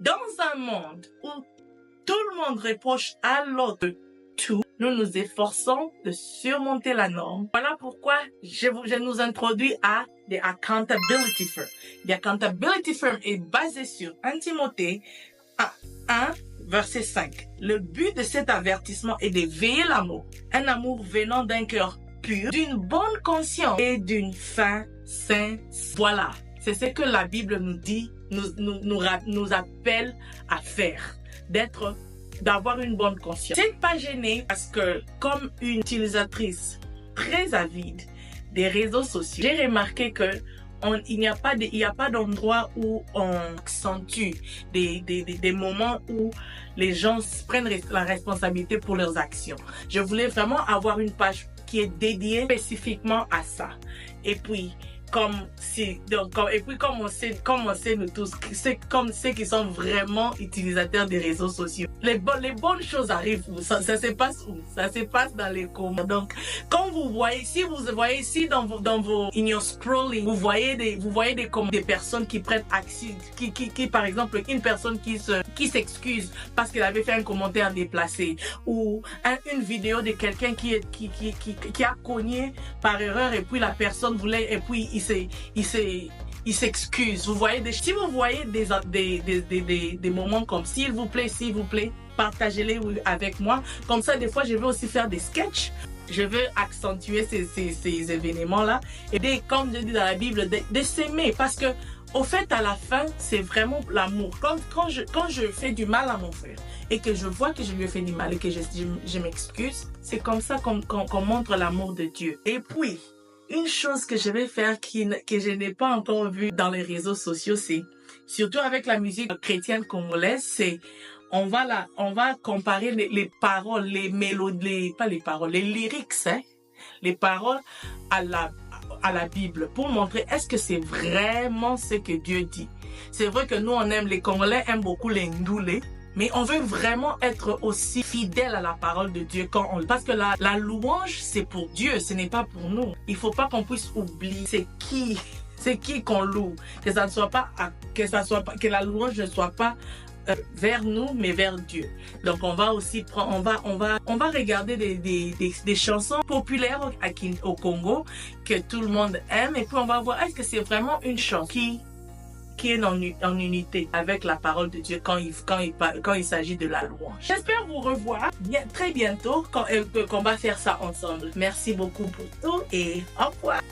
Dans un monde où tout le monde reproche à l'autre tout, nous nous efforçons de surmonter la norme. Voilà pourquoi je nous introduis à The Accountability Firm. The Accountability Firm est basé sur 1 Timothée 1, verset 5. Le but de cet avertissement est d'éveiller l'amour. Un amour venant d'un cœur pur, d'une bonne conscience et d'une fin sainte. Voilà, c'est ce que la Bible nous dit, nous appelle à faire, d'avoir une bonne conscience. Je ne suis pas gênée parce que, comme une utilisatrice très avide des réseaux sociaux, j'ai remarqué que il n'y a pas d'endroit où on accentue des moments où les gens prennent la responsabilité pour leurs actions. Je voulais vraiment avoir une page qui est dédiée spécifiquement à ça. Et puis, comme on sait nous tous, c'est comme ceux qui sont vraiment utilisateurs des réseaux sociaux. Les bonnes choses arrivent. Ça se passe où? Ça se passe dans les commentaires. Donc, quand vous voyez, si vous voyez ici dans vos in your scrolling, vous voyez des personnes qui prennent action, qui par exemple, une personne qui s'excuse parce qu'elle avait fait un commentaire déplacé, ou une vidéo de quelqu'un qui a cogné par erreur et puis la personne voulait, et puis il s'excuse. Vous voyez si vous voyez des moments comme s'il vous plaît, partagez-les avec moi. Comme ça, des fois, je vais aussi faire des sketchs. Je veux accentuer ces événements-là. Et comme je dis dans la Bible, de s'aimer. Parce que, au fait, à la fin, c'est vraiment l'amour. Quand je fais du mal à mon frère et que je vois que je lui ai fait du mal et que je m'excuse, c'est comme ça qu'on montre l'amour de Dieu. Et puis, une chose que je vais faire que je n'ai pas encore vue dans les réseaux sociaux, c'est, surtout avec la musique chrétienne congolaise, c'est, on va comparer les paroles, les mélodies, pas les paroles, les lyrics, les paroles à la Bible pour montrer est-ce que c'est vraiment ce que Dieu dit. C'est vrai que nous, les Congolais aiment beaucoup les ndoulés. Mais on veut vraiment être aussi fidèle à la parole de Dieu parce que la louange, c'est pour Dieu, ce n'est pas pour nous. Il faut pas qu'on puisse oublier c'est qui qu'on loue. Que la louange ne soit pas vers nous, mais vers Dieu. Donc on va aussi on va regarder des chansons populaires au Congo que tout le monde aime et puis on va voir est-ce que c'est vraiment une chanson qui est en unité avec la parole de Dieu quand il s'agit de la louange. J'espère vous revoir très bientôt qu'on va faire ça ensemble. Merci beaucoup pour tout et au revoir.